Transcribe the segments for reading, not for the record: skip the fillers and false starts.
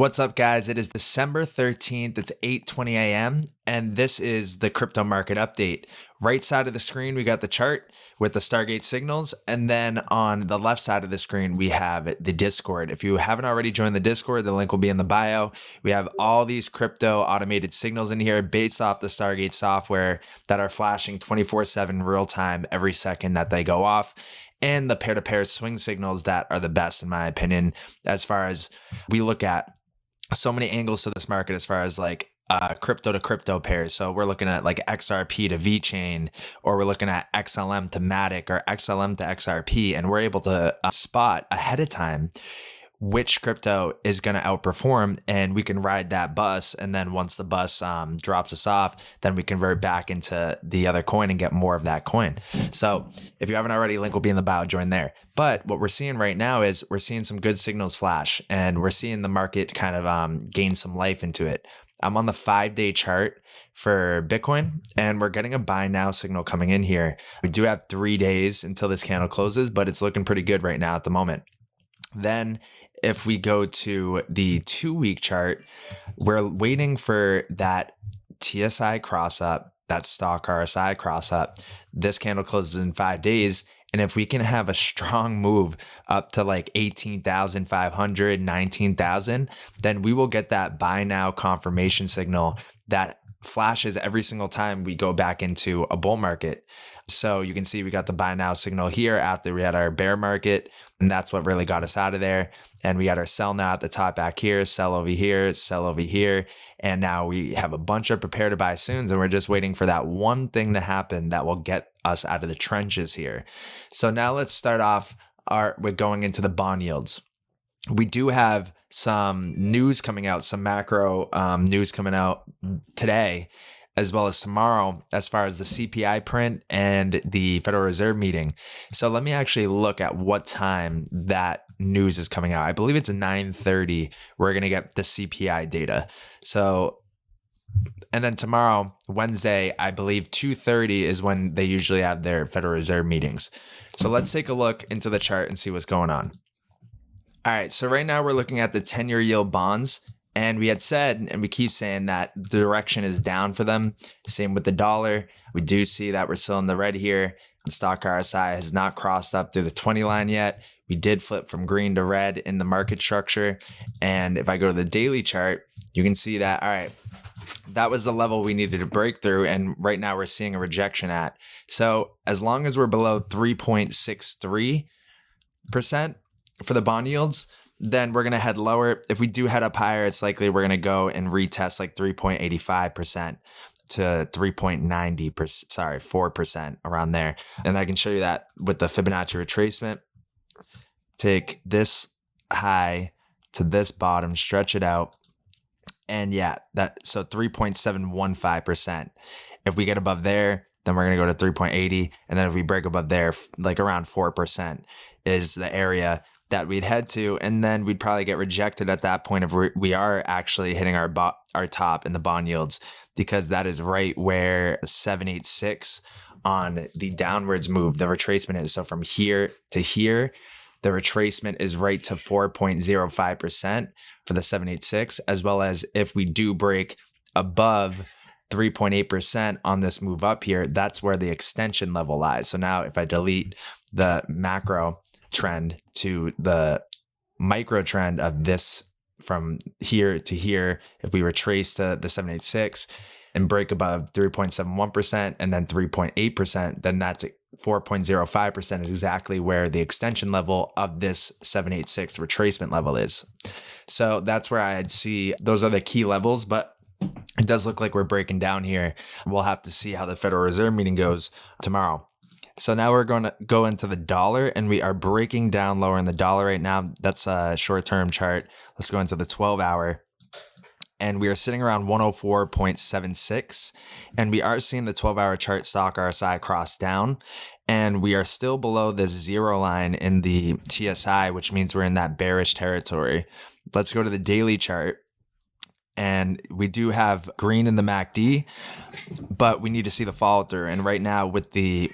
What's up, guys? It is December 13th. It's 8:20 a.m. and this is the crypto market update. Right side of the screen, we got the chart with the Stargate signals. And then on the left side of the screen, we have the Discord. If you haven't already joined the Discord, the link will be in the bio. We have all these crypto automated signals in here based off the Stargate software that are flashing 24/7 real time every second that they go off. And the peer-to-pair swing signals that are the best, in my opinion, as far as we look at so many angles to this market as far as like crypto to crypto pairs. So we're looking at like XRP to VeChain, or we're looking at XLM to Matic, or XLM to XRP, and we're able to spot ahead of time which crypto is going to outperform, and we can ride that bus. And then once the bus drops us off, then we convert back into the other coin and get more of that coin. So if you haven't already, link will be in the bio, join there. But what we're seeing right now is we're seeing some good signals flash, and we're seeing the market kind of gain some life into it. I'm on the 5-day chart for Bitcoin, and we're getting a buy now signal coming in here. We do have 3 days until this candle closes, but it's looking pretty good right now at the moment. Then if we go to the 2-week chart, we're waiting for that TSI cross up, that stock RSI cross up. This candle closes in 5 days. And if we can have a strong move up to like 18,500, 19,000, then we will get that buy now confirmation signal that flashes every single time we go back into a bull market. So you can see we got the buy now signal here after we had our bear market, and that's what really got us out of there. And we got our sell now at the top back here, sell over here, sell over here. And now we have a bunch of prepare to buy soons, and we're just waiting for that one thing to happen that will get us out of the trenches here. So now let's start off with going into the bond yields. We do have some news coming out, some macro news coming out today, as well as tomorrow, as far as the CPI print and the Federal Reserve meeting. So let me actually look at what time that news is coming out. I believe it's 9:30. We're going to get the CPI data. So, and then tomorrow, Wednesday, I believe 2:30 is when they usually have their Federal Reserve meetings. So let's take a look into the chart and see what's going on. All right, so right now we're looking at the 10-year yield bonds, and we had said, and we keep saying that the direction is down for them. Same with the dollar. We do see that we're still in the red here. The stock RSI has not crossed up through the 20 line yet. We did flip from green to red in the market structure. And if I go to the daily chart, you can see that, all right, that was the level we needed to break through. And right now we're seeing a rejection at. So as long as we're below 3.63% for the bond yields, then we're going to head lower. If we do head up higher, it's likely we're going to go and retest like 3.85% to 3.90%, 4% around there. And I can show you that with the Fibonacci retracement. Take this high to this bottom, stretch it out. And yeah, so 3.715%. If we get above there, then we're going to go to 3.80. And then if we break above there, like around 4% is the area that we'd head to, and then we'd probably get rejected at that point if we are actually hitting our top in the bond yields, because that is right where 786 on the downwards move, the retracement is. So from here to here, the retracement is right to 4.05% for the 786, as well as if we do break above 3.8% on this move up here, that's where the extension level lies. So now if I delete the macro trend to the micro trend of this from here to here, if we retrace to the 786 and break above 3.71% and then 3.8%, then that's 4.05% is exactly where the extension level of this 786 retracement level is. So that's where I'd see those are the key levels, but it does look like we're breaking down here. We'll have to see how the Federal Reserve meeting goes tomorrow. So now we're going to go into the dollar, and we are breaking down lower in the dollar right now. That's a short-term chart. Let's go into the 12-hour. And we are sitting around 104.76. And we are seeing the 12-hour chart stock RSI cross down. And we are still below the 0 line in the TSI, which means we're in that bearish territory. Let's go to the daily chart. And we do have green in the MACD, but we need to see the follow through. And right now with the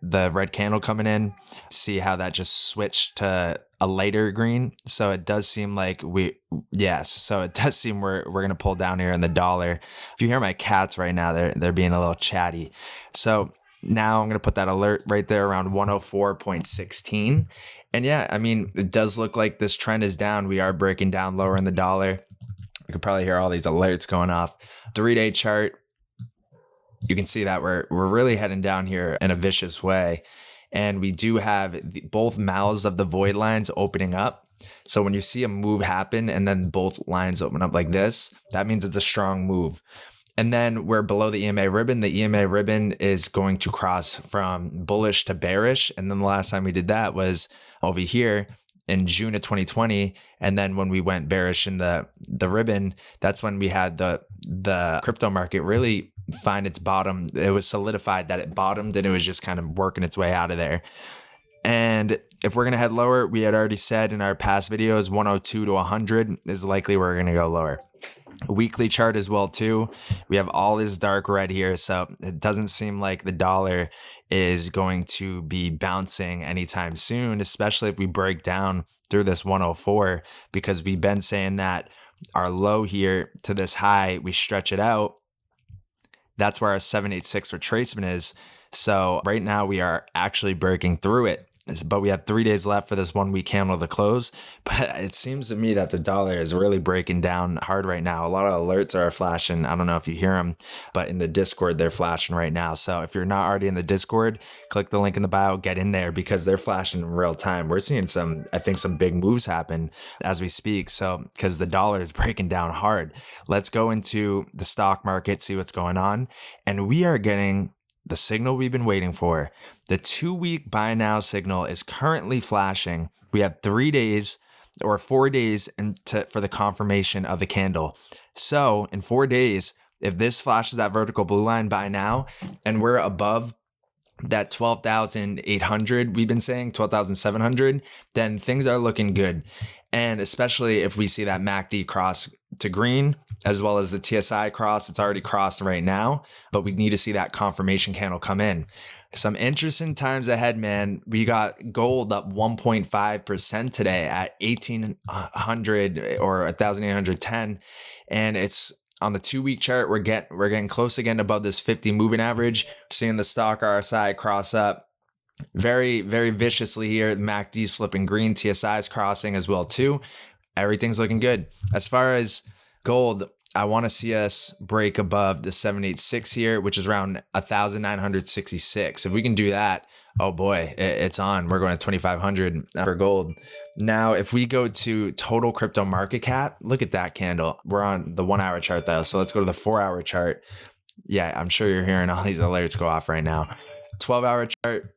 red candle coming in, see how that just switched to a lighter green. So it does seem like so it does seem we're going to pull down here in the dollar. If you hear my cats right now, they're being a little chatty. So now I'm going to put that alert right there around 104.16. And yeah, I mean, it does look like this trend is down. We are breaking down lower in the dollar. You can probably hear all these alerts going off. 3-day chart, you can see that we're really heading down here in a vicious way. And we do have both mouths of the void lines opening up. So when you see a move happen and then both lines open up like this, that means it's a strong move. And then we're below the EMA ribbon. The EMA ribbon is going to cross from bullish to bearish. And then the last time we did that was over here in June of 2020. And then when we went bearish in the ribbon, that's when we had the crypto market really find its bottom. It was solidified that it bottomed and it was just kind of working its way out of there. And if we're going to head lower, we had already said in our past videos, 102 to 100 is likely we're going to go lower. Weekly chart as well too. We have all this dark red here, so it doesn't seem like the dollar is going to be bouncing anytime soon, especially if we break down through this 104, because we've been saying that our low here to this high, we stretch it out. That's where our 786 retracement is. So right now we are actually breaking through it. But we have 3 days left for this 1 week candle to close. But it seems to me that the dollar is really breaking down hard right now. A lot of alerts are flashing. I don't know if you hear them, but in the Discord, they're flashing right now. So if you're not already in the Discord, click the link in the bio, get in there because they're flashing in real time. We're seeing some big moves happen as we speak. So because the dollar is breaking down hard, let's go into the stock market, see what's going on. And we are getting the signal we've been waiting for. The 2-week buy now signal is currently flashing. We have 3 days or 4 days for the confirmation of the candle. So in 4 days, if this flashes that vertical blue line buy now and we're above that 12,800, we've been saying 12,700, then things are looking good. And especially if we see that MACD cross to green, as well as the TSI cross, it's already crossed right now, but we need to see that confirmation candle come in. Some interesting times ahead, man. We got gold up 1.5% today at 1,800 or 1,810. And it's on the 2-week chart, we're getting close again above this 50 moving average. We're seeing the stock RSI cross up very, very viciously here. The MACD is flipping green. TSI is crossing as well too. Everything's looking good. As far as gold, I want to see us break above the 786 here, which is around 1,966. If we can do that, oh boy, it's on. We're going to 2,500 for gold. Now, if we go to total crypto market cap, look at that candle. We're on the 1 hour chart though. So let's go to the 4 hour chart. Yeah, I'm sure you're hearing all these alerts go off right now. 12 hour chart.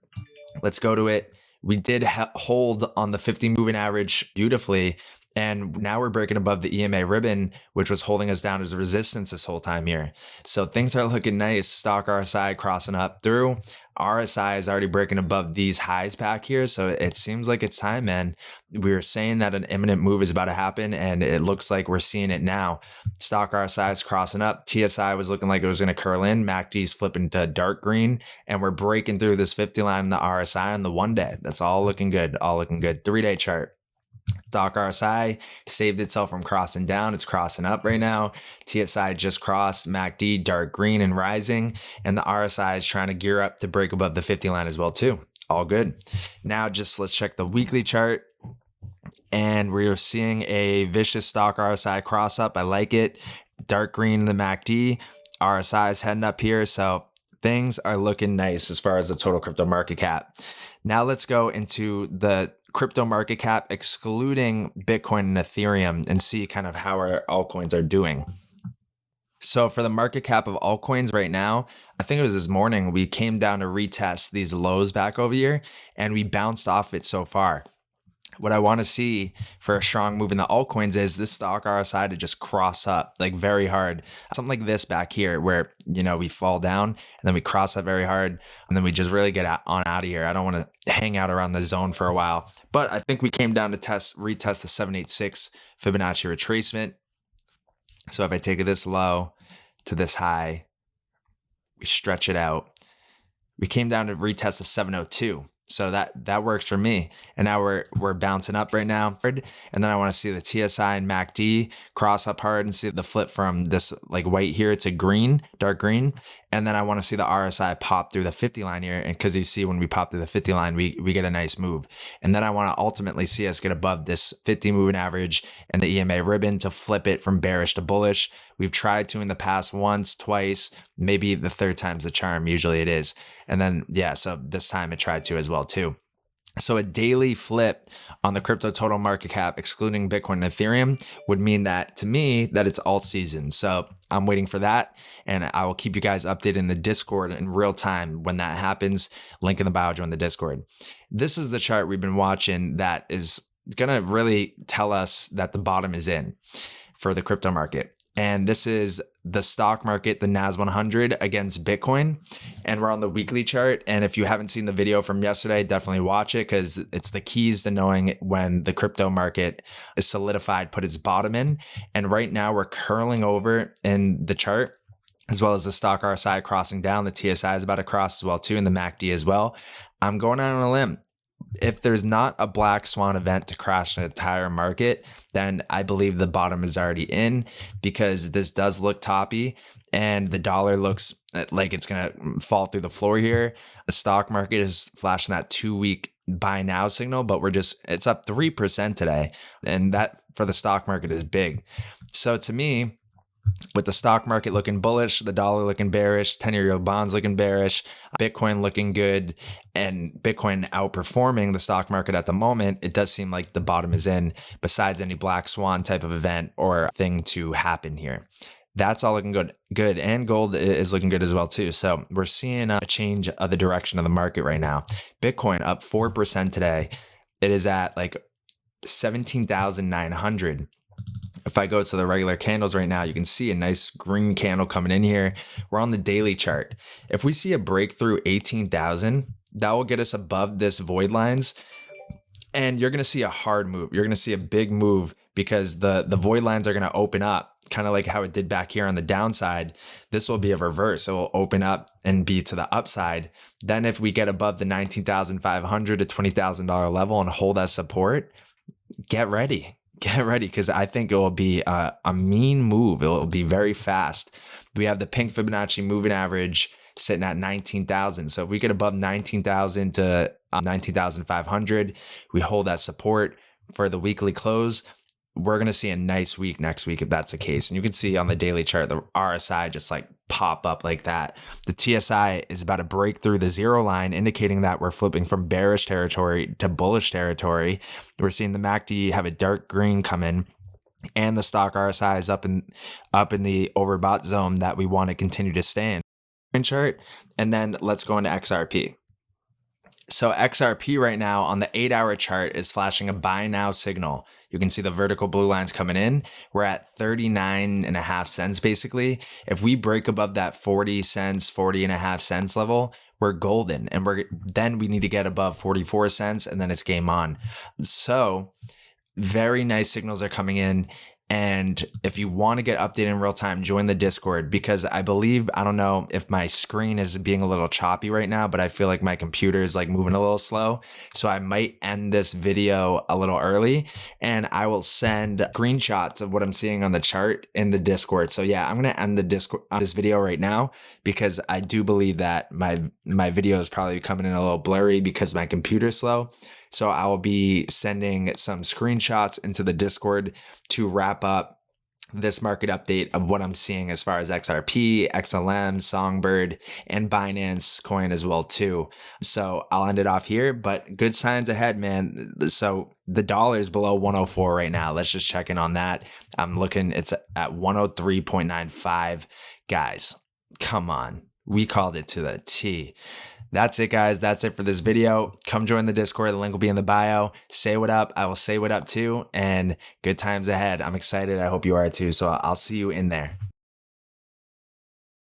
Let's go to it. We did hold on the 50 moving average beautifully. And now we're breaking above the EMA ribbon, which was holding us down as a resistance this whole time here. So things are looking nice. Stock RSI crossing up through. RSI is already breaking above these highs back here. So it seems like it's time, man. We were saying that an imminent move is about to happen, and it looks like we're seeing it now. Stock RSI is crossing up. TSI was looking like it was going to curl in. MACD's flipping to dark green, and we're breaking through this 50 line in the RSI on the 1 day. That's all looking good. All looking good. 3-day chart. Stock RSI saved itself from crossing down. It's crossing up right now. TSI just crossed. MACD dark green and rising. And the RSI is trying to gear up to break above the 50 line as well too. All good. Now just let's check the weekly chart. And we're seeing a vicious stock RSI cross up. I like it. Dark green in the MACD. RSI is heading up here. So things are looking nice as far as the total crypto market cap. Now let's go into the crypto market cap excluding Bitcoin and Ethereum and see kind of how our altcoins are doing. So for the market cap of altcoins right now, I think it was this morning, we came down to retest these lows back over here and we bounced off it so far. What I want to see for a strong move in the altcoins is this stock RSI to just cross up like very hard. Something like this back here where, you know, we fall down and then we cross up very hard and then we just really get out of here. I don't want to hang out around the zone for a while, but I think we came down to retest the 786 Fibonacci retracement. So if I take this low to this high, we stretch it out. We came down to retest the 702. So that works for me. And now we're bouncing up right now. And then I want to see the TSI and MACD cross up hard and see the flip from this like white here to green, dark green. And then I want to see the RSI pop through the 50 line here. And because you see when we pop through the 50 line, we get a nice move. And then I want to ultimately see us get above this 50 moving average and the EMA ribbon to flip it from bearish to bullish. We've tried to in the past once, twice, maybe the third time's the charm. Usually it is. And then, yeah, so this time it tried to as well too. So a daily flip on the crypto total market cap, excluding Bitcoin and Ethereum, would mean that to me that it's alt season. So I'm waiting for that, and I will keep you guys updated in the Discord in real time when that happens. Link in the bio, join the Discord. This is the chart we've been watching that is going to really tell us that the bottom is in for the crypto market. And this is the stock market, the NAS 100 against Bitcoin. And we're on the weekly chart. And if you haven't seen the video from yesterday, definitely watch it because it's the keys to knowing when the crypto market is solidified, put its bottom in. And right now we're curling over in the chart, as well as the stock RSI crossing down. The TSI is about to cross as well too, and the MACD as well. I'm going out on a limb. If there's not a black swan event to crash an entire market, then I believe the bottom is already in, because this does look toppy and the dollar looks like it's going to fall through the floor here. The stock market is flashing that 2-week buy now signal, but it's up 3% today. And that for the stock market is big. So to me, with the stock market looking bullish, the dollar looking bearish, 10-year bonds looking bearish, Bitcoin looking good, and Bitcoin outperforming the stock market at the moment, it does seem like the bottom is in, besides any black swan type of event or thing to happen here. That's all looking good. And gold is looking good as well too. So we're seeing a change of the direction of the market right now. Bitcoin up 4% today. It is at like 17,900. If I go to the regular candles right now, you can see a nice green candle coming in here. We're on the daily chart. If we see a breakthrough 18,000, that will get us above this void lines. And you're going to see a hard move. You're going to see a big move because the void lines are going to open up, kind of like how it did back here on the downside. This will be a reverse. It will open up and be to the upside. Then if we get above the $19,500 to $20,000 level and hold that support, get ready. Get ready, because I think it will be a mean move. It will be very fast. We have the pink Fibonacci moving average sitting at 19,000. So if we get above 19,000 to 19,500, we hold that support for the weekly close. We're going to see a nice week next week if that's the case. And you can see on the daily chart, the RSI just like pop up like that. The TSI is about to break through the 0 line, indicating that we're flipping from bearish territory to bullish territory. We're seeing the MACD have a dark green come in, and the stock RSI is up in the overbought zone that we want to continue to stay in. Chart. And then let's go into XRP. So XRP right now on the 8-hour chart is flashing a buy now signal. You can see the vertical blue lines coming in. We're at 39.5 cents basically. If we break above that 40 cents, 40.5 cents level, we're golden. And then we need to get above 44 cents and then it's game on. So very nice signals are coming in. And if you want to get updated in real time, join the Discord, because I don't know if my screen is being a little choppy right now, but I feel like my computer is like moving a little slow. So I might end this video a little early and I will send screenshots of what I'm seeing on the chart in the Discord. So yeah, I'm going to end this video right now, because I do believe that my video is probably coming in a little blurry because my computer's slow. So I will be sending some screenshots into the Discord to wrap up this market update of what I'm seeing as far as XRP, XLM, Songbird, and Binance coin as well too. So I'll end it off here, but good signs ahead, man. So the dollar is below 104 right now. Let's just check in on that. I'm looking, it's at 103.95. Guys, come on. We called it to the T. That's it, guys. That's it for this video. Come join the Discord. The link will be in the bio. Say what up. I will say what up too. And good times ahead. I'm excited. I hope you are too. So I'll see you in there.